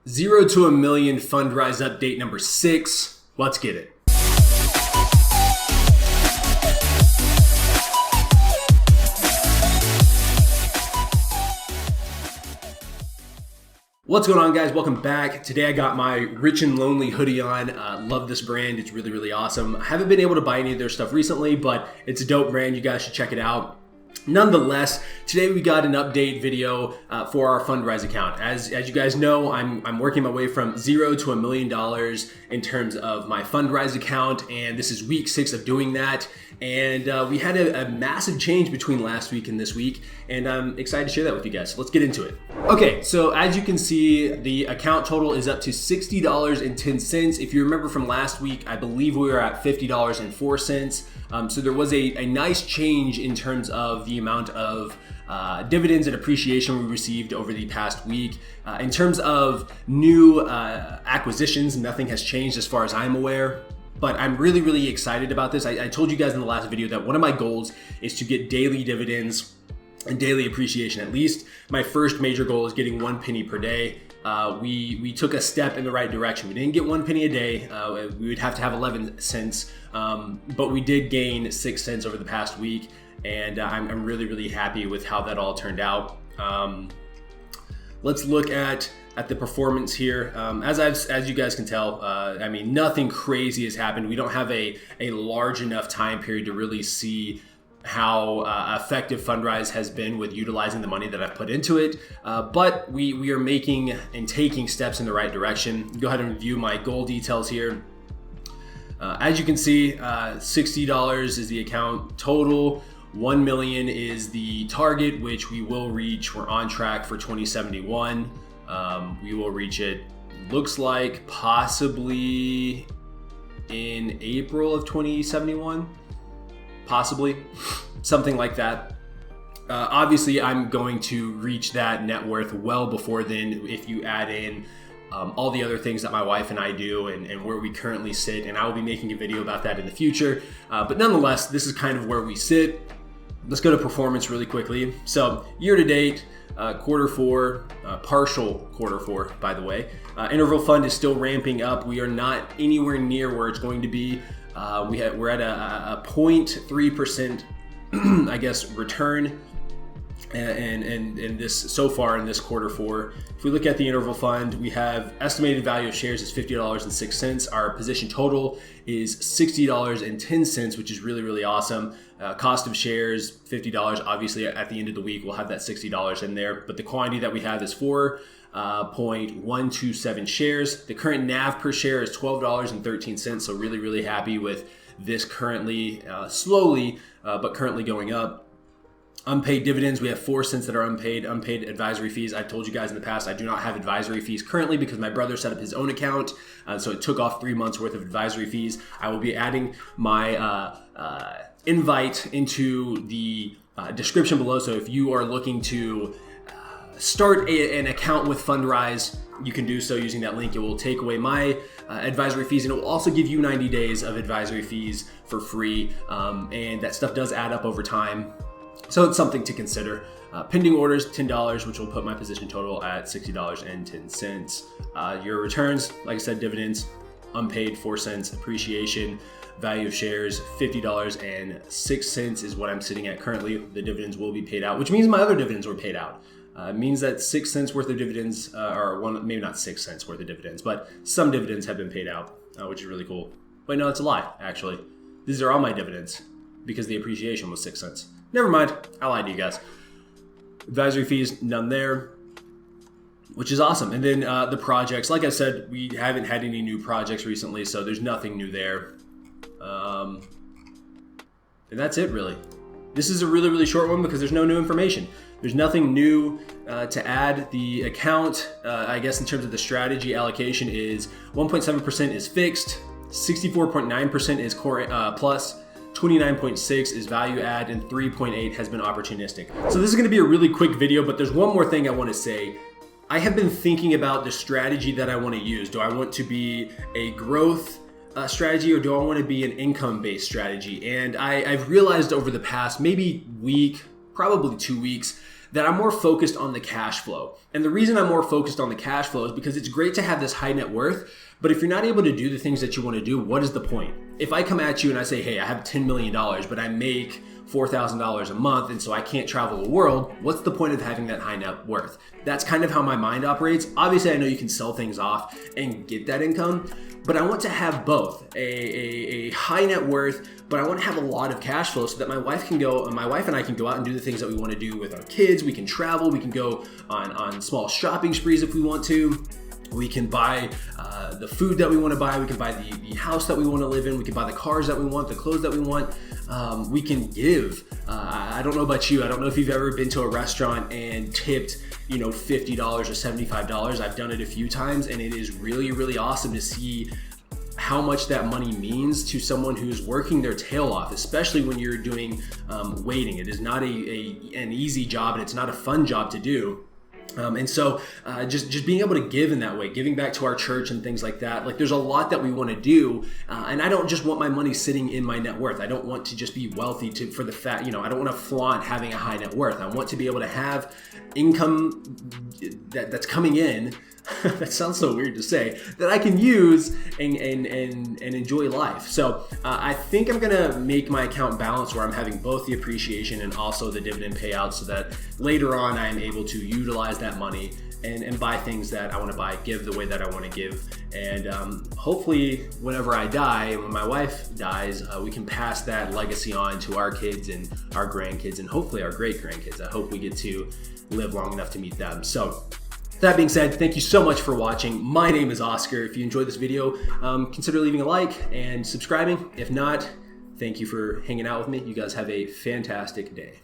0 to a million Fundrise update number 6. Let's get it. What's going on, guys? Welcome back. Today I got my Rich and Lonely hoodie on. Love this brand. It's really, really awesome. I haven't been able to buy any of their stuff recently, but it's a dope brand. You guys should check it out. Nonetheless, today we got an update video for our Fundrise account. As you guys know, I'm working my way from 0 to $1 million in terms of my Fundrise account, and this is week 6 of doing that. And we had a massive change between last week and this week, and I'm excited to share that with you guys. So let's get into it. Okay, so as you can see, the account total is up to $60.10. If you remember from last week, I believe we were at $50.04. So there was a nice change in terms of the amount of dividends and appreciation we received over the past week. In terms of new acquisitions, nothing has changed as far as I'm aware. But I'm really, really excited about this. I told you guys in the last video that one of my goals is to get daily dividends and daily appreciation. At least my first major goal is getting 1 penny per day. We took a step in the right direction. We didn't get 1 penny a day. We would have to have 11 cents, but we did gain 6 cents over the past week, and I'm really, really happy with how that all turned out. Let's look at the performance here. As you guys can tell, I mean, nothing crazy has happened. We don't have a large enough time period to really see how effective Fundrise has been with utilizing the money that I've put into it. But we are making and taking steps in the right direction. Go ahead and view my goal details here. As you can see, $60 is the account total. 1 million is the target, which we will reach. We're on track for 2071. We will reach it, looks like possibly in April of 2071, possibly something like that. Obviously, I'm going to reach that net worth well before then if you add in all the other things that my wife and I do and where we currently sit, and I will be making a video about that in the future. But nonetheless, this is kind of where we sit. Let's go to performance really quickly. So year to date, quarter 4, partial quarter 4, by the way. Interval fund is still ramping up. We are not anywhere near where it's going to be. We're at a 0.3%, I guess, return, and this so far in this quarter 4. If we look at the interval fund, we have estimated value of shares is $50.06. Our position total is $60.10, which is really, really awesome. Cost of shares, $50. Obviously, at the end of the week, we'll have that $60 in there. But the quantity that we have is 4.127 shares. The current NAV per share is $12.13. So really, really happy with this currently, slowly, but currently going up. Unpaid dividends, we have 4 cents that are unpaid. Unpaid advisory fees, I've told you guys in the past, I do not have advisory fees currently because my brother set up his own account, so it took off 3 months worth of advisory fees. I will be adding my invite into the description below, so if you are looking to start an account with Fundrise, you can do so using that link. It will take away my advisory fees, and it will also give you 90 days of advisory fees for free, and that stuff does add up over time. So it's something to consider. Pending orders, $10, which will put my position total at $60.10. Your returns, like I said, dividends, unpaid 4 cents, appreciation, value of shares, $50.06 is what I'm sitting at currently. The dividends will be paid out, which means my other dividends were paid out. It means that 6 cents worth of dividends, maybe not 6 cents worth of dividends, but some dividends have been paid out, which is really cool. But no, it's a lie, actually. These are all my dividends because the appreciation was 6 cents. Never mind, I lied to you guys. Advisory fees, none there, which is awesome. And then the projects, like I said, we haven't had any new projects recently, so there's nothing new there. And that's it, really. This is a really, really short one because there's no new information. There's nothing new to add. The account, I guess in terms of the strategy allocation, is 1.7% is fixed, 64.9% is core plus, 29.6 is value add, and 3.8 has been opportunistic. So this is gonna be a really quick video, but there's one more thing I wanna say. I have been thinking about the strategy that I wanna use. Do I want to be a growth strategy, or do I wanna be an income-based strategy? And I've realized over the past maybe week, probably 2 weeks, that I'm more focused on the cash flow. And the reason I'm more focused on the cash flow is because it's great to have this high net worth, but if you're not able to do the things that you want to do, what is the point? If I come at you and I say, hey, I have $10 million, but I make $4,000 a month, and so I can't travel the world, what's the point of having that high net worth? That's kind of how my mind operates. Obviously, I know you can sell things off and get that income, but I want to have both a high net worth, but I want to have a lot of cash flow so that my wife and I can go out and do the things that we want to do with our kids. We can travel, we can go on small shopping sprees if we want to. We can buy the food that we want to buy. We can buy the house that we want to live in. We can buy the cars that we want, the clothes that we want. We can give. I don't know about you. I don't know if you've ever been to a restaurant and tipped, $50 or $75. I've done it a few times, and it is really, really awesome to see how much that money means to someone who's working their tail off, especially when you're doing waiting. It is not an easy job, and it's not a fun job to do. And so just being able to give in that way, giving back to our church and things like that, like there's a lot that we want to do. And I don't just want my money sitting in my net worth. I don't want to just be wealthy for the fact, I don't want to flaunt having a high net worth. I want to be able to have income that's coming in. That sounds so weird to say, that I can use and enjoy life. So I think I'm gonna make my account balance where I'm having both the appreciation and also the dividend payout, so that later on I'm able to utilize that money and buy things that I want to buy, give the way that I want to give. And hopefully whenever I die and when my wife dies, we can pass that legacy on to our kids and our grandkids and hopefully our great grandkids. I hope we get to live long enough to meet them. So that being said, thank you so much for watching. My name is Oscar. If you enjoyed this video, consider leaving a like and subscribing. If not, thank you for hanging out with me. You guys have a fantastic day.